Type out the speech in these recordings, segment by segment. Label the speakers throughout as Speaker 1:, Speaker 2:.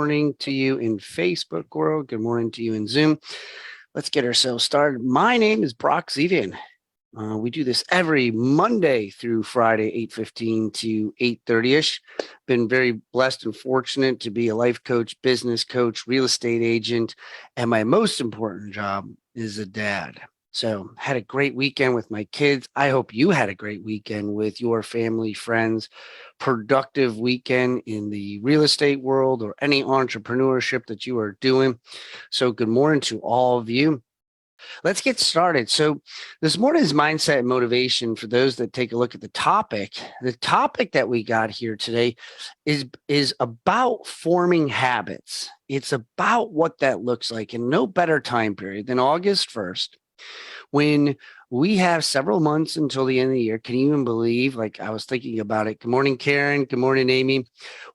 Speaker 1: morning to you in Facebook world. Good morning to you in Zoom. Let's get ourselves started. My name is Brock Zevan. We do this every Monday through Friday, 8:15 to 8:30ish. Been very blessed and fortunate to be a life coach, business coach, real estate agent, and my most important job is a dad. So had a great weekend with my kids. I hope you had a great weekend with your family, friends, productive weekend in the real estate world or any entrepreneurship that you are doing. So good morning to all of you. Let's get started. So this morning's mindset and motivation, for those that take a look at the topic that we got here today is about forming habits. It's about what that looks like, and no better time period than August 1st, when we have several months until the end of the year. Can you even believe? Like, I was thinking about it. Good morning, Karen. Good morning, Amy.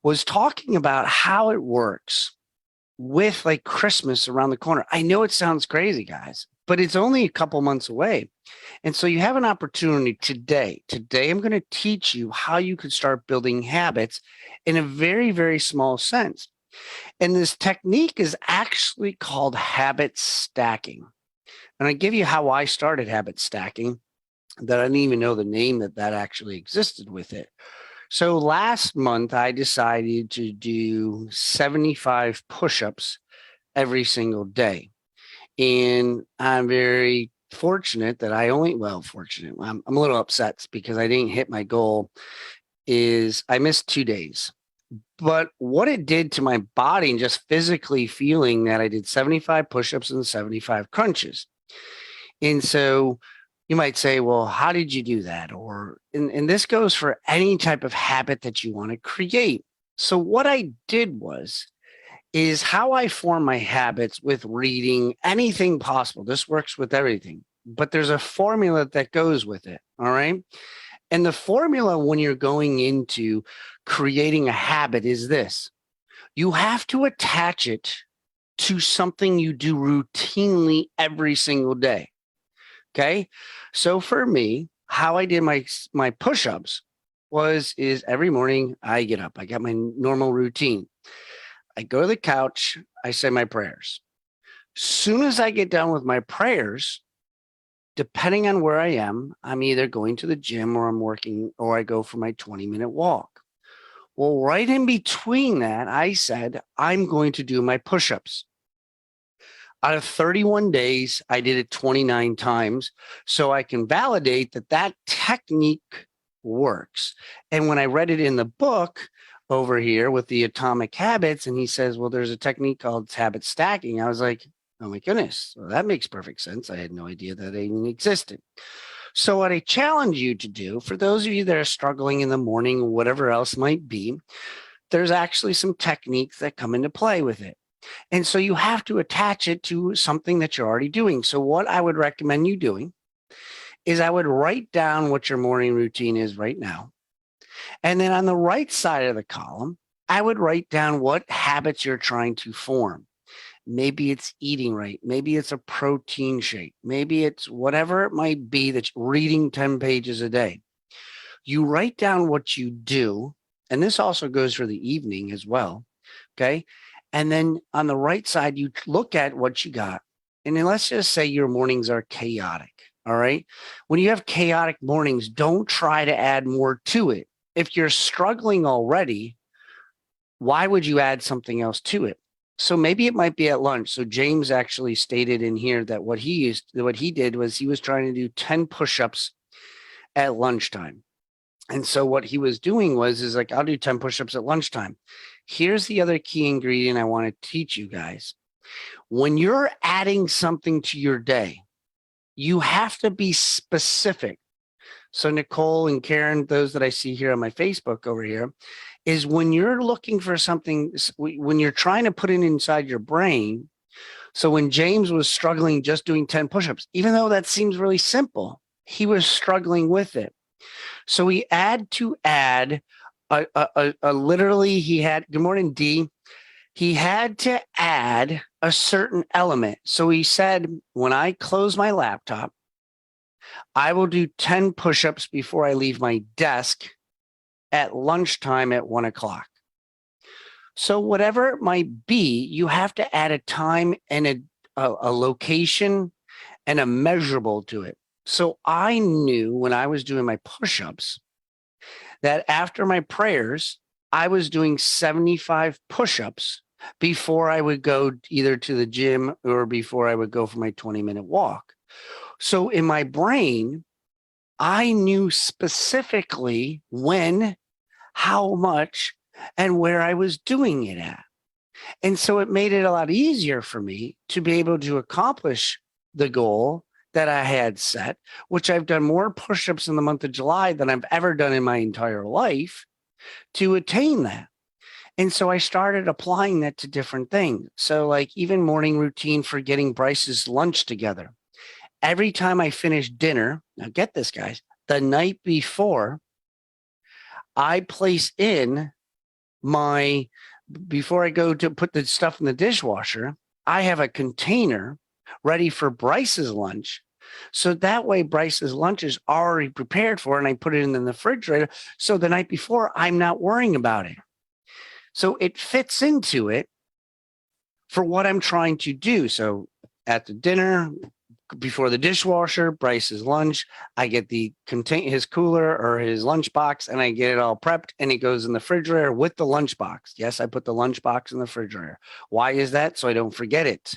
Speaker 1: Was talking about how it works with like Christmas around the corner. I know it sounds crazy, guys, but it's only a couple months away. And so you have an opportunity today. Today, I'm going to teach you how you can start building habits in a very, very small sense. And this technique is actually called habit stacking. And I give you how I started habit stacking, that I didn't even know the name that actually existed with it. So last month, I decided to do 75 push-ups every single day. And I'm very fortunate that I only, fortunate, I'm a little upset because I didn't hit my goal, is I missed 2 days. But what it did to my body and just physically feeling that I did 75 push-ups and 75 crunches. And so you might say, well, how did you do that? Or, and this goes for any type of habit that you want to create. So what I did is how I form my habits with reading anything possible. This works with everything, but there's a formula that goes with it. All right. And the formula when you're going into creating a habit is this: you have to attach it to something you do routinely every single day. Okay. So for me, how I did my push-ups is every morning I get up, I got my normal routine. I go to the couch, I say my prayers. Soon as I get done with my prayers, depending on where I am, I'm either going to the gym or I'm working, or I go for my 20-minute walk. Well, right in between that, I said, I'm going to do my push-ups. Out of 31 days, I did it 29 times. So I can validate that technique works. And when I read it in the book over here with the Atomic Habits, and he says, well, there's a technique called habit stacking, I was like, oh my goodness, well, that makes perfect sense. I had no idea that even existed. So what I challenge you to do, for those of you that are struggling in the morning or whatever else might be, there's actually some techniques that come into play with it. And so you have to attach it to something that you're already doing. So what I would recommend you doing is I would write down what your morning routine is right now. And then on the right side of the column, I would write down what habits you're trying to form. Maybe it's eating right. Maybe it's a protein shake. Maybe it's whatever it might be, that's reading 10 pages a day. You write down what you do. And this also goes for the evening as well. Okay. And then on the right side, you look at what you got. And then let's just say your mornings are chaotic. All right. When you have chaotic mornings, don't try to add more to it. If you're struggling already, why would you add something else to it? So maybe it might be at lunch. So James actually stated in here that what he did was he was trying to do 10 push-ups at lunchtime. And so what he was doing is like, I'll do 10 push-ups at lunchtime. Here's the other key ingredient I want to teach you guys. When you're adding something to your day, you have to be specific. So Nicole and Karen, those that I see here on my Facebook over here, is when you're looking for something, when you're trying to put it inside your brain. So when James was struggling just doing 10 push-ups, even though that seems really simple, he was struggling with it. So he had to add literally he had, good morning, D. He had to add a certain element. So he said, when I close my laptop, I will do 10 push-ups before I leave my desk at lunchtime at 1 o'clock. So whatever it might be, you have to add a time and a location and a measurable to it. So I knew when I was doing my push-ups that after my prayers, I was doing 75 push-ups before I would go either to the gym or before I would go for my 20-minute walk. So in my brain, I knew specifically when, how much, and where I was doing it at. And so it made it a lot easier for me to be able to accomplish the goal that I had set, which I've done more push-ups in the month of July than I've ever done in my entire life to attain that. And so I started applying that to different things. So like even morning routine for getting Bryce's lunch together. Every time I finish dinner, now get this, guys, the night before, I place in my, before I go to put the stuff in the dishwasher, I have a container ready for Bryce's lunch. So that way Bryce's lunch is already prepared for, and I put it in the refrigerator. So the night before, I'm not worrying about it. So it fits into it for what I'm trying to do. So at the dinner, before the dishwasher, Bryce's lunch, I get the contain his cooler or his lunchbox, and I get it all prepped, and it goes in the refrigerator with the lunchbox. Yes, I put the lunchbox in the refrigerator. Why is that? So I don't forget it.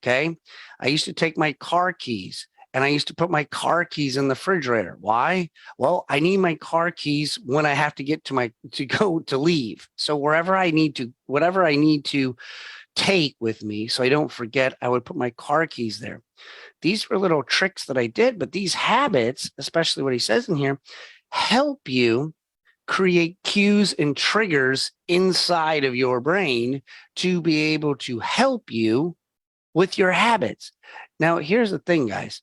Speaker 1: Okay. I used to take my car keys and I used to put my car keys in the refrigerator. Why? Well, I need my car keys when I have to get to go to leave. So wherever I need to, whatever I need to take with me so I don't forget, I would put my car keys there. These were little tricks that I did, but these habits, especially what he says in here, help you create cues and triggers inside of your brain to be able to help you with your habits. Now, here's the thing, guys.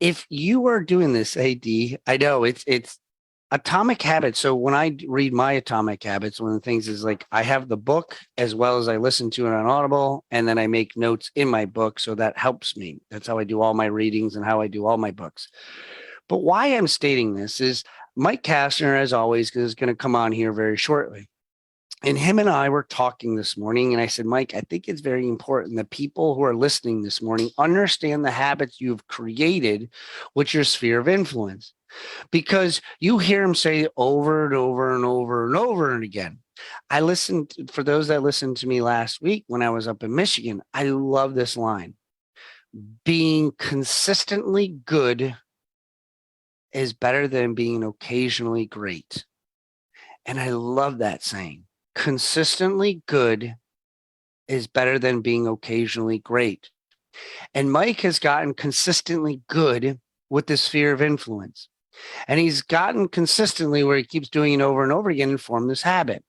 Speaker 1: If you are doing this, AD, I know it's Atomic Habits. So when I read my Atomic Habits, one of the things is like I have the book as well as I listen to it on Audible, and then I make notes in my book. So that helps me. That's how I do all my readings and how I do all my books. But why I'm stating this is Mike Kastner, as always, is going to come on here very shortly. And him and I were talking this morning, and I said, Mike, I think it's very important that people who are listening this morning understand the habits you've created with your sphere of influence, because you hear him say over and over and over and over and again. I listened, for those that listened to me last week when I was up in Michigan, I love this line. Being consistently good is better than being occasionally great. And I love that saying. Consistently good is better than being occasionally great. And Mike has gotten consistently good with the sphere of influence. And he's gotten consistently where he keeps doing it over and over again and formed this habit.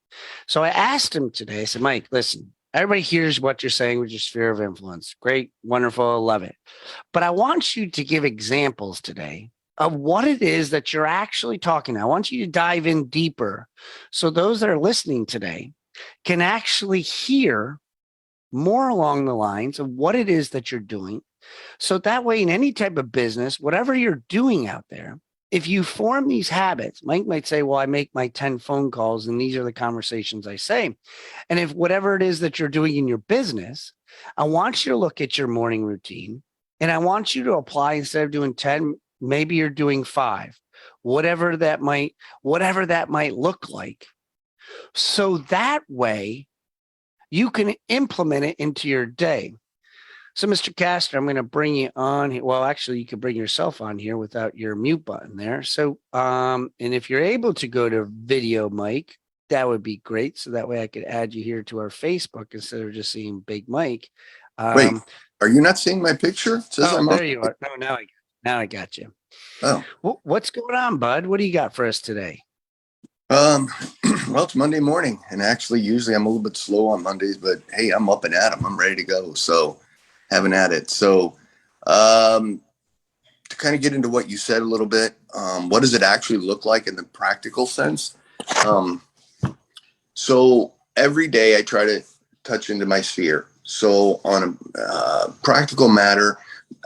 Speaker 1: So I asked him today, I said, Mike, listen, everybody hears what you're saying with your sphere of influence. Great, wonderful, love it. But I want you to give examples today of what it is that you're actually talking about. I want you to dive in deeper so those that are listening today can actually hear more along the lines of what it is that you're doing. So that way, in any type of business, whatever you're doing out there, if you form these habits, Mike might say, well, I make my 10 phone calls and these are the conversations I say. And if whatever it is that you're doing in your business, I want you to look at your morning routine and I want you to apply, instead of doing 10, maybe you're doing 5, whatever that might look like. So that way you can implement it into your day. So, Mr. Castor, I'm going to bring you on here. Well, actually, you can bring yourself on here without your mute button there. So, and if you're able to go to video, Mike, that would be great. So that way I could add you here to our Facebook instead of just seeing Big Mike.
Speaker 2: Wait, are you not seeing my picture? It says I'm
Speaker 1: there you are. No, now I got you.
Speaker 2: Oh.
Speaker 1: What's going on, bud? What do you got for us today?
Speaker 2: Well, it's Monday morning, and actually, usually I'm a little bit slow on Mondays, but hey, I'm up and at 'em. I'm ready to go. So, having at it. So, to kind of get into what you said a little bit, what does it actually look like in the practical sense? So every day I try to touch into my sphere. So on a practical matter,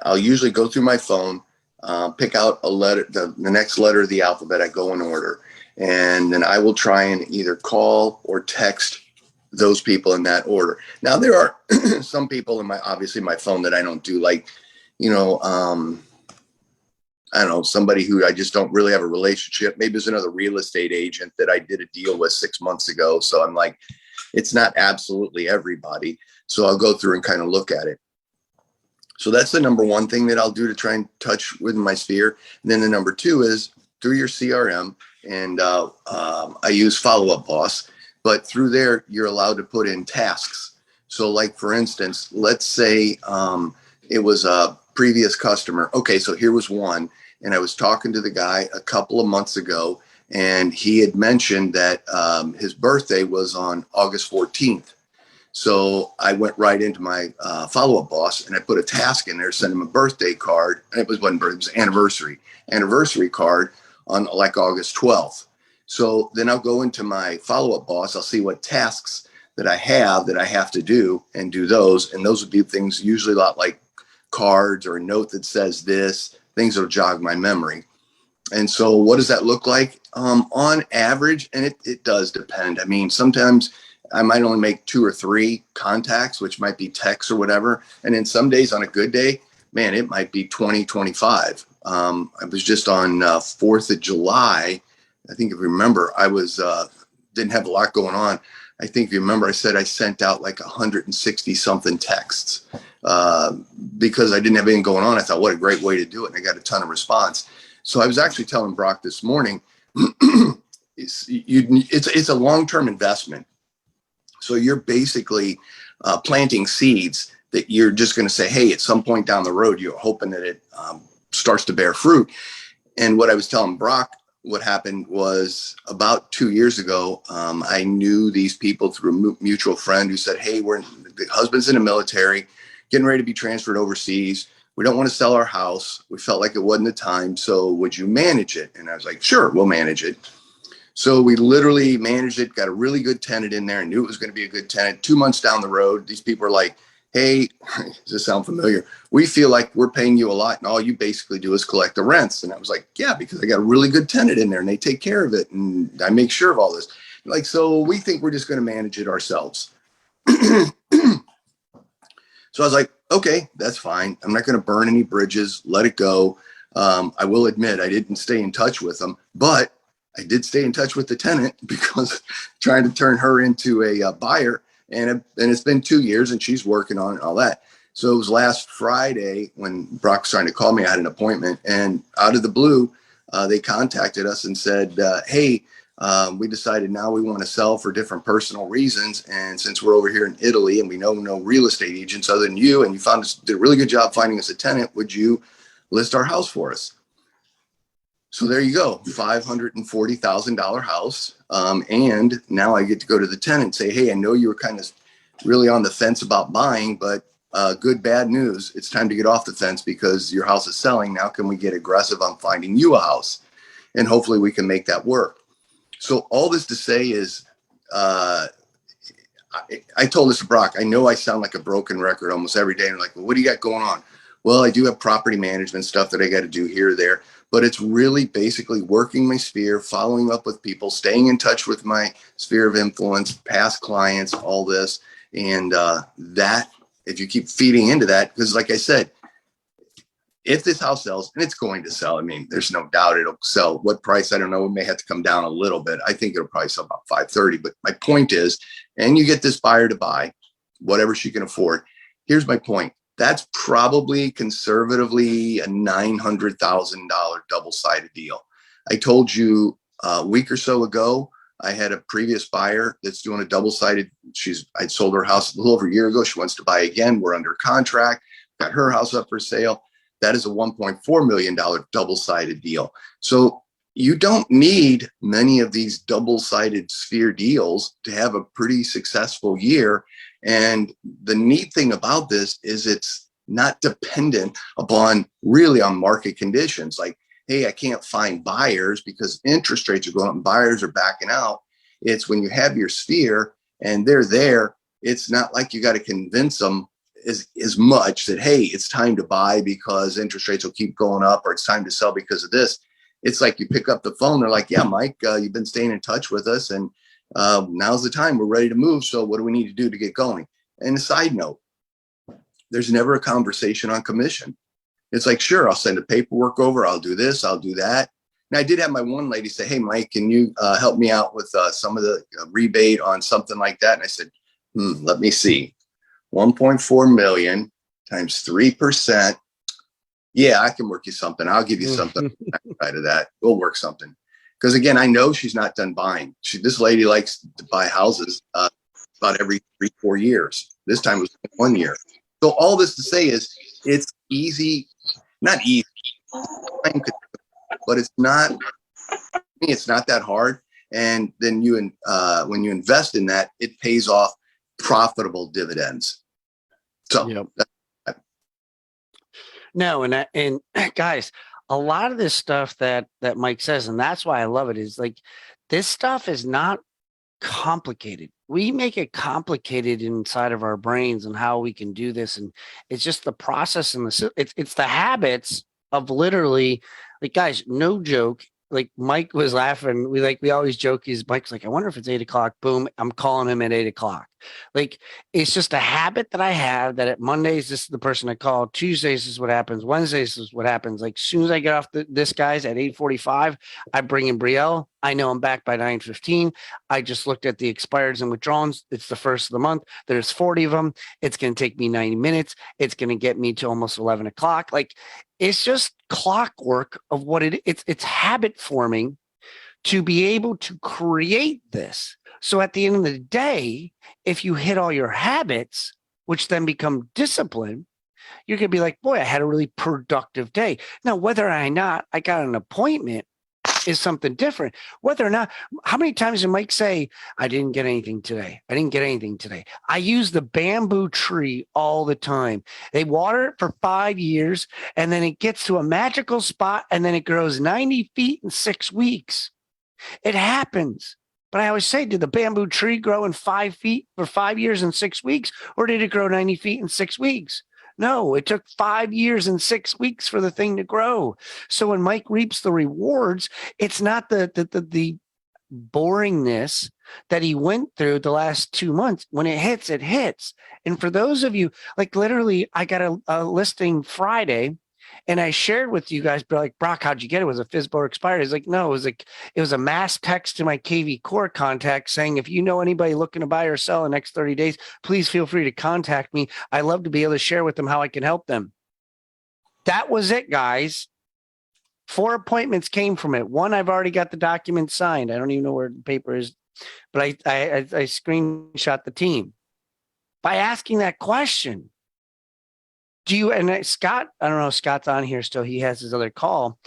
Speaker 2: I'll usually go through my phone, pick out a letter, the next letter of the alphabet. I go in order, and then I will try and either call or text those people in that order. Now there are some people in obviously my phone that I don't do, like, I don't know, somebody who I just don't really have a relationship. Maybe it's another real estate agent that I did a deal with 6 months ago. So I'm like, it's not absolutely everybody. So I'll go through and kind of look at it. So that's the number one thing that I'll do to try and touch within my sphere. And then the number two is through your CRM. And I use Follow Up Boss, but through there, you're allowed to put in tasks. So like, for instance, let's say it was a previous customer. Okay, so here was one. And I was talking to the guy a couple of months ago, and he had mentioned that his birthday was on August 14th. So I went right into my Follow Up Boss, and I put a task in there, sent him a birthday card. And it was anniversary card on like August 12th. So then I'll go into my Follow Up Boss. I'll see what tasks that I have to do and do those. And those would be things usually a lot like cards or a note that says this, things that'll jog my memory. And so what does that look like? On average, and it does depend. I mean, sometimes I might only make 2 or 3 contacts, which might be texts or whatever. And then some days on a good day, man, it might be 20, 25. I was just on 4th of July. I think if you remember, I didn't have a lot going on. I think if you remember, I said I sent out like 160 something texts because I didn't have anything going on. I thought, what a great way to do it. And I got a ton of response. So I was actually telling Brock this morning, it's a long-term investment. So you're basically planting seeds that you're just going to say, hey, at some point down the road, you're hoping that it starts to bear fruit. And what I was telling Brock, what happened was about 2 years ago, I knew these people through a mutual friend who said, hey, the husband's in the military, getting ready to be transferred overseas. We don't want to sell our house. We felt like it wasn't the time. So would you manage it? And I was like, sure, we'll manage it. So we literally managed it, got a really good tenant in there, and knew it was going to be a good tenant. 2 months down the road, these people are like, hey, does this sound familiar? We feel like we're paying you a lot, and all you basically do is collect the rents. And I was like, yeah, because I got a really good tenant in there, and they take care of it, and I make sure of all this. Like, so we think we're just going to manage it ourselves. So I was like, okay, that's fine. I'm not going to burn any bridges. Let it go. I will admit I didn't stay in touch with them, but I did stay in touch with the tenant because trying to turn her into a buyer. And it's been 2 years and she's working on it and all that. So it was last Friday when Brock's trying to call me. I had an appointment, and out of the blue, they contacted us and said, hey, we decided now we want to sell for different personal reasons. And since we're over here in Italy and we know no real estate agents other than you, and you did a really good job finding us a tenant, would you list our house for us? So there you go, $540,000 house. And now I get to go to the tenant and say, hey, I know you were kind of really on the fence about buying, but good, bad news. It's time to get off the fence because your house is selling. Now can we get aggressive on finding you a house? And hopefully we can make that work. So all this to say is, I told this to Brock, I know I sound like a broken record almost every day. And I'm like, well, what do you got going on? Well, I do have property management stuff that I got to do here or there, but it's really basically working my sphere, following up with people, staying in touch with my sphere of influence, past clients, all this. And that, if you keep feeding into that, because like I said, if this house sells, and it's going to sell, I mean, there's no doubt it'll sell. What price? I don't know. It may have to come down a little bit. I think it'll probably sell about 530. But my point is, and you get this buyer to buy whatever she can afford. Here's my point. That's probably conservatively a $900,000 double-sided deal. I told you a week or so ago, I had a previous buyer that's doing a double-sided. I sold her house a little over a year ago. She wants to buy again. We're under contract. Got her house up for sale. That is a $1.4 million double-sided deal. So you don't need many of these double-sided sphere deals to have a pretty successful year. And the neat thing about this is it's not dependent upon really on market conditions. Like, hey, I can't find buyers because interest rates are going up and buyers are backing out. It's when you have your sphere and they're there, it's not like you got to convince them as much that, hey, it's time to buy because interest rates will keep going up, or it's time to sell because of this. It's like you pick up the phone. They're like, yeah, Mike, you've been staying in touch with us. And Now's the time. We're ready to move. So what do we need to do to get going? And a side note, there's never a conversation on commission. It's like, sure, I'll send the paperwork over. I'll do this. I'll do that. And I did have my one lady say, hey, Mike, can you help me out with some of the rebate on something like that? And I said, let me see. 1.4 million times 3%. Yeah, I can work you something. I'll give you something out of that. We'll work something. Because again, I know she's not done buying. This lady likes to buy houses about every 3-4 years. This time it was 1 year. So all this to say is it's easy, not easy, but it's not that hard. And then when you invest in that, it pays off profitable dividends. So
Speaker 1: yep. No, and guys, a lot of this stuff that Mike says, and that's why I love it, is like this stuff is not complicated. We make it complicated inside of our brains and how we can do this, and it's just the process and it's the habits of literally, like, guys, no joke. Like Mike was laughing. We always joke. Mike's like, I wonder if it's 8:00. Boom, I'm calling him at 8:00. Like, it's just a habit that I have that at Mondays, this is the person I call. Tuesdays is what happens. Wednesdays is what happens. Like, as soon as I get off this guy's at 8:45, I bring in Brielle. I know I'm back by 9:15. I just looked at the expireds and withdrawals. It's the first of the month. There's 40 of them. It's going to take me 90 minutes. It's going to get me to almost 11 o'clock. Like, it's just clockwork of what it's habit forming to be able to create this. So at the end of the day, if you hit all your habits, which then become discipline, you're going to be like, boy, I had a really productive day. Now, whether or not I got an appointment is something different. Whether or not, how many times did Mike say, I didn't get anything today? I didn't get anything today. I use the bamboo tree all the time. They water it for 5 years, and then it gets to a magical spot, and then it grows 90 feet in 6 weeks. It happens. But I always say, did the bamboo tree grow in 5 feet for 5 years and 6 weeks, or did it grow 90 feet in 6 weeks? No, it took 5 years and 6 weeks for the thing to grow. So when Mike reaps the rewards, it's not the boringness that he went through the last 2 months. When it hits, it hits. And for those of you, like literally, I got a listing Friday, and I shared with you guys, but like, Brock, how'd you get it? Was a FISBO expired? It's like, no, it was a mass text to my KV Core contact saying, if you know anybody looking to buy or sell in the next 30 days, please feel free to contact me. I love to be able to share with them how I can help them. That was it, guys. 4 appointments came from it. One, I've already got the document signed. I don't even know where the paper is, but I screenshot the team by asking that question. Scott, I don't know if Scott's on here still. He has his other call.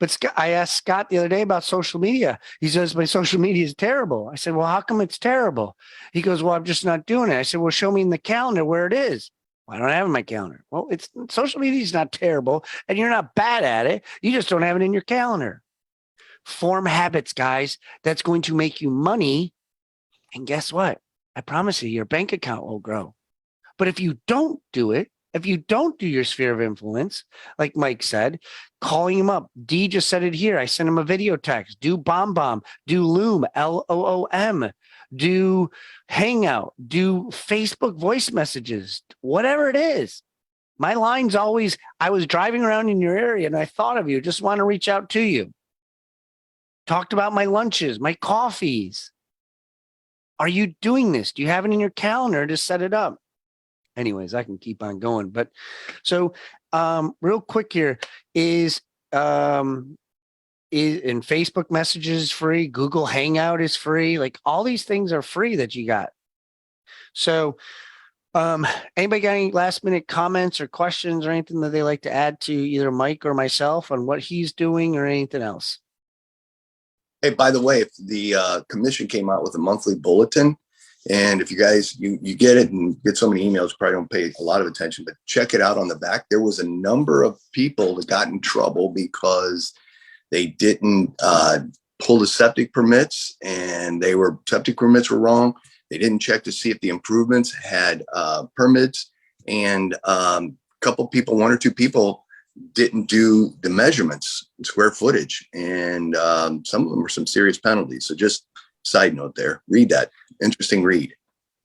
Speaker 1: But Scott, I asked Scott the other day about social media. He says, my social media is terrible. I said, well, how come it's terrible? He goes, well, I'm just not doing it. I said, well, show me in the calendar where it is. Well, I don't have it in my calendar. Well, social media is not terrible, and you're not bad at it. You just don't have it in your calendar. Form habits, guys. That's going to make you money. And guess what? I promise you, your bank account will grow. But if you don't do it, if you don't do your sphere of influence, like Mike said, calling him up. D just said it here. I sent him a video text. Do BombBomb. Do Loom, LOOM. Do Hangout. Do Facebook voice messages. Whatever it is. My line's always, I was driving around in your area and I thought of you. Just want to reach out to you. Talked about my lunches, my coffees. Are you doing this? Do you have it in your calendar to set it up? Anyways, I can keep on going. But so real quick here is in Facebook messages is free. Google Hangout is free. Like all these things are free that you got. So anybody got any last minute comments or questions or anything that they like to add to either Mike or myself on what he's doing or anything else?
Speaker 2: Hey, by the way, if the commission came out with a monthly bulletin, and if you guys, you get it and get so many emails, probably don't pay a lot of attention, but check it out on the back. There was a number of people that got in trouble because they didn't pull the septic permits, and septic permits were wrong. They didn't check to see if the improvements had permits, and couple people, 1 or 2 people didn't do the measurements, square footage, and some of them were some serious penalties. So just side note there. Read that. Interesting read.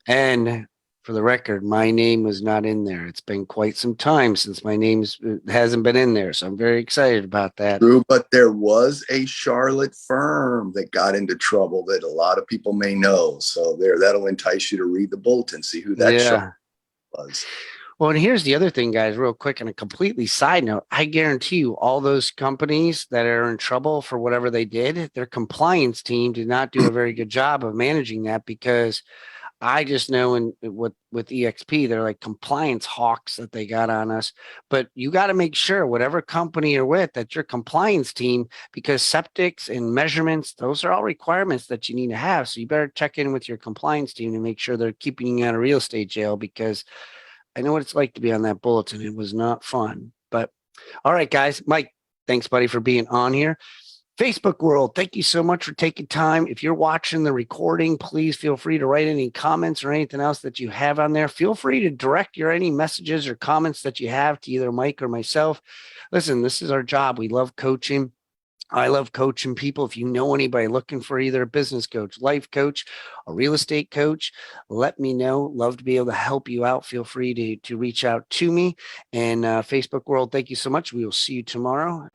Speaker 1: And for the record, my name was not in there. It's been quite some time since my name hasn't been in there. So I'm very excited about that.
Speaker 2: True, but there was a Charlotte firm that got into trouble that a lot of people may know. So that'll entice you to read the bulletin, see who that Charlotte was.
Speaker 1: Well, and here's the other thing, guys, real quick, and a completely side note. I guarantee you, all those companies that are in trouble for whatever they did, their compliance team did not do a very good job of managing that, because I just know with EXP, they're like compliance hawks that they got on us. But you got to make sure whatever company you're with, that your compliance team, because septics and measurements, those are all requirements that you need to have. So you better check in with your compliance team to make sure they're keeping you out of real estate jail, because I know what it's like to be on that bulletin. It was not fun. But all right, guys. Mike, thanks, buddy, for being on here. Facebook world, thank you so much for taking time. If you're watching the recording, please feel free to write any comments or anything else that you have on there. Feel free to direct any messages or comments that you have to either Mike or myself. Listen, this is our job. We love coaching. I love coaching people. If you know anybody looking for either a business coach, life coach, a real estate coach, let me know. Love to be able to help you out. Feel free to reach out to me. And Facebook world, thank you so much. We will see you tomorrow.